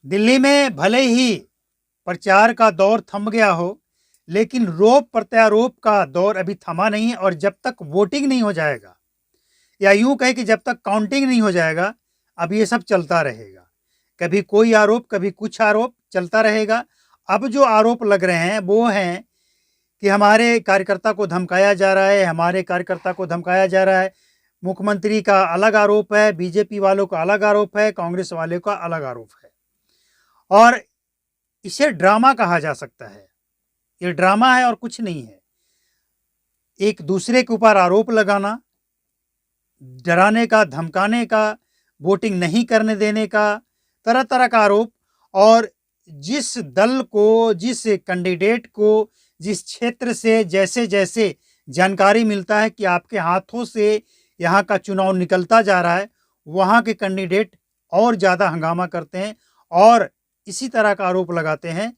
दिल्ली में भले ही प्रचार का दौर थम गया हो, लेकिन रोप प्रत्यारोप का दौर अभी थमा नहीं है और जब तक वोटिंग नहीं हो जाएगा या यूं कहें कि जब तक काउंटिंग नहीं हो जाएगा, अब ये सब चलता रहेगा। कभी कोई आरोप, कभी कुछ आरोप चलता रहेगा। अब जो आरोप लग रहे हैं वो हैं कि हमारे कार्यकर्ता को धमकाया जा रहा है, हमारे कार्यकर्ता को धमकाया जा रहा है। मुख्यमंत्री का अलग आरोप है, बीजेपी वालों का अलग आरोप है, कांग्रेस वाले का अलग आरोप है और इसे ड्रामा कहा जा सकता है। ये ड्रामा है और कुछ नहीं है। एक दूसरे के ऊपर आरोप लगाना, डराने का, धमकाने का, वोटिंग नहीं करने देने का, तरह तरह का आरोप। और जिस दल को, जिस कैंडिडेट को, जिस क्षेत्र से जैसे जैसे जानकारी मिलता है कि आपके हाथों से यहाँ का चुनाव निकलता जा रहा है, वहाँ के कैंडिडेट और ज़्यादा हंगामा करते हैं और इसी तरह का आरोप लगाते हैं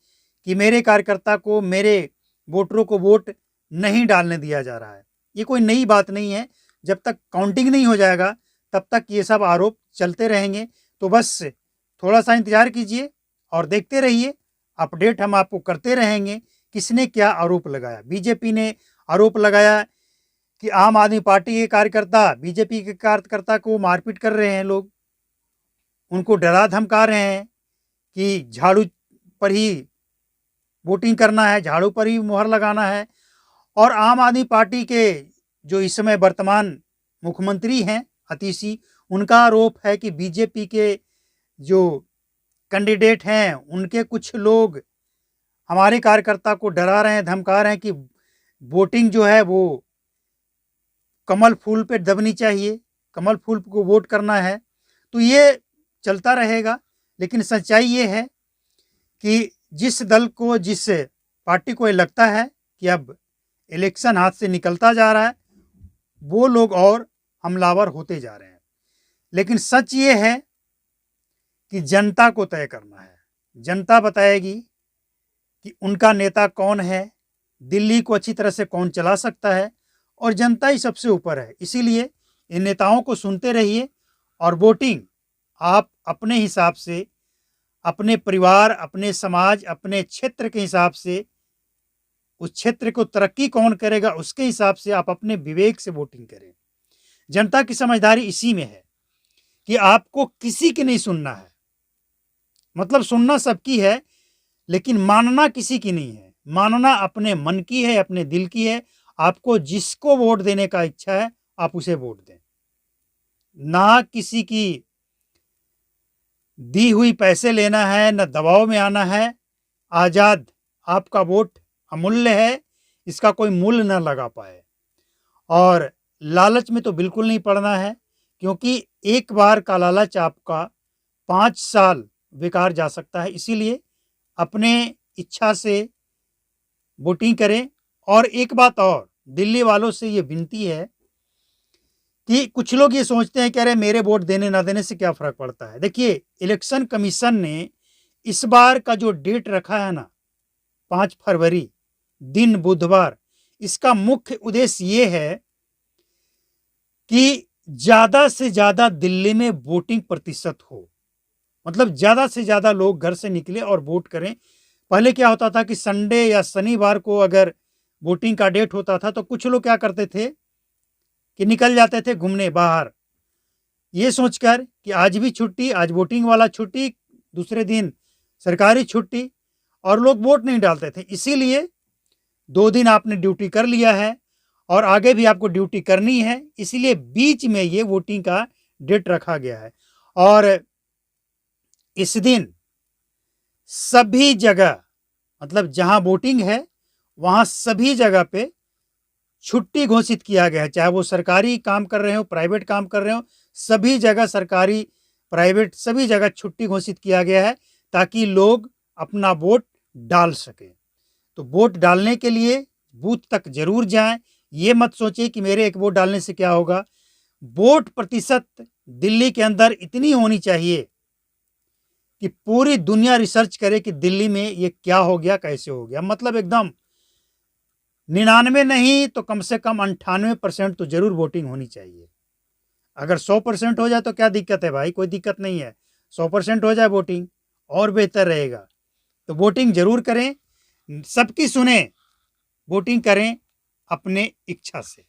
कि मेरे कार्यकर्ता को, मेरे वोटरों को वोट नहीं डालने दिया जा रहा है। ये कोई नई बात नहीं है। जब तक काउंटिंग नहीं हो जाएगा तब तक ये सब आरोप चलते रहेंगे। तो बस थोड़ा सा इंतजार कीजिए और देखते रहिए, अपडेट हम आपको करते रहेंगे किसने क्या आरोप लगाया। बीजेपी ने आरोप लगाया कि आम आदमी पार्टी के कार्यकर्ता बीजेपी के कार्यकर्ता को मारपीट कर रहे हैं, लोग उनको डरा धमका रहे हैं कि झाड़ू पर ही वोटिंग करना है, झाड़ू पर ही मुहर लगाना है। और आम आदमी पार्टी के जो इस समय वर्तमान मुख्यमंत्री हैं आतिशी, उनका आरोप है कि बीजेपी के जो कैंडिडेट हैं उनके कुछ लोग हमारे कार्यकर्ता को डरा रहे हैं, धमका रहे हैं कि वोटिंग जो है वो कमल फूल पे दबनी चाहिए, कमल फूल को वोट करना है। तो ये चलता रहेगा। लेकिन सच्चाई ये है कि जिस दल को, जिस पार्टी को ये लगता है कि अब इलेक्शन हाथ से निकलता जा रहा है, वो लोग और हमलावर होते जा रहे हैं। लेकिन सच ये है कि जनता को तय करना है। जनता बताएगी कि उनका नेता कौन है, दिल्ली को अच्छी तरह से कौन चला सकता है, और जनता ही सबसे ऊपर है। इसीलिए इन नेताओं को सुनते रहिए और वोटिंग आप अपने हिसाब से, अपने परिवार, अपने समाज, अपने क्षेत्र के हिसाब से, उस क्षेत्र को तरक्की कौन करेगा उसके हिसाब से आप अपने विवेक से वोटिंग करें। जनता की समझदारी इसी में है कि आपको किसी की नहीं सुनना है। मतलब सुनना सबकी है लेकिन मानना किसी की नहीं है। मानना अपने मन की है, अपने दिल की है। आपको जिसको वोट देने का इच्छा है आप उसे वोट दें, ना किसी की दी हुई पैसे लेना है, न दबाव में आना है। आज़ाद, आपका वोट अमूल्य है, इसका कोई मूल्य न लगा पाए। और लालच में तो बिल्कुल नहीं पड़ना है, क्योंकि एक बार का लालच आपका 5 साल बेकार जा सकता है। इसीलिए अपने इच्छा से वोटिंग करें। और एक बात और दिल्ली वालों से ये विनती है कि कुछ लोग ये सोचते हैं कि अरे मेरे वोट देने ना देने से क्या फ़र्क पड़ता है। देखिए, इलेक्शन कमीशन ने इस बार का जो डेट रखा है ना, 5 फरवरी दिन बुधवार, इसका मुख्य उद्देश्य ये है कि ज़्यादा से ज़्यादा दिल्ली में वोटिंग प्रतिशत हो। मतलब ज़्यादा से ज़्यादा लोग घर से निकले और वोट करें। पहले क्या होता था कि संडे या शनिवार को अगर वोटिंग का डेट होता था तो कुछ लोग क्या करते थे कि निकल जाते थे घूमने बाहर, ये सोचकर कि आज भी छुट्टी, आज वोटिंग वाला छुट्टी, दूसरे दिन सरकारी छुट्टी, और लोग वोट नहीं डालते थे। इसीलिए 2 दिन आपने ड्यूटी कर लिया है और आगे भी आपको ड्यूटी करनी है, इसीलिए बीच में ये वोटिंग का डेट रखा गया है। और इस दिन सभी जगह, मतलब जहां वोटिंग है वहां सभी जगह पे छुट्टी घोषित किया गया है। चाहे वो सरकारी काम कर रहे हो, प्राइवेट काम कर रहे हो, सभी जगह सरकारी, प्राइवेट सभी जगह छुट्टी घोषित किया गया है ताकि लोग अपना वोट डाल सकें। तो वोट डालने के लिए बूथ तक जरूर जाएं। ये मत सोचिए कि मेरे एक वोट डालने से क्या होगा। वोट प्रतिशत दिल्ली के अंदर इतनी होनी चाहिए कि पूरी दुनिया रिसर्च करे कि दिल्ली में ये क्या हो गया, कैसे हो गया। मतलब एकदम 99 नहीं तो कम से कम 98% तो जरूर वोटिंग होनी चाहिए। अगर 100% हो जाए तो क्या दिक्कत है भाई, कोई दिक्कत नहीं है। 100% हो जाए वोटिंग और बेहतर रहेगा। तो वोटिंग जरूर करें, सबकी सुने, वोटिंग करें अपने इच्छा से।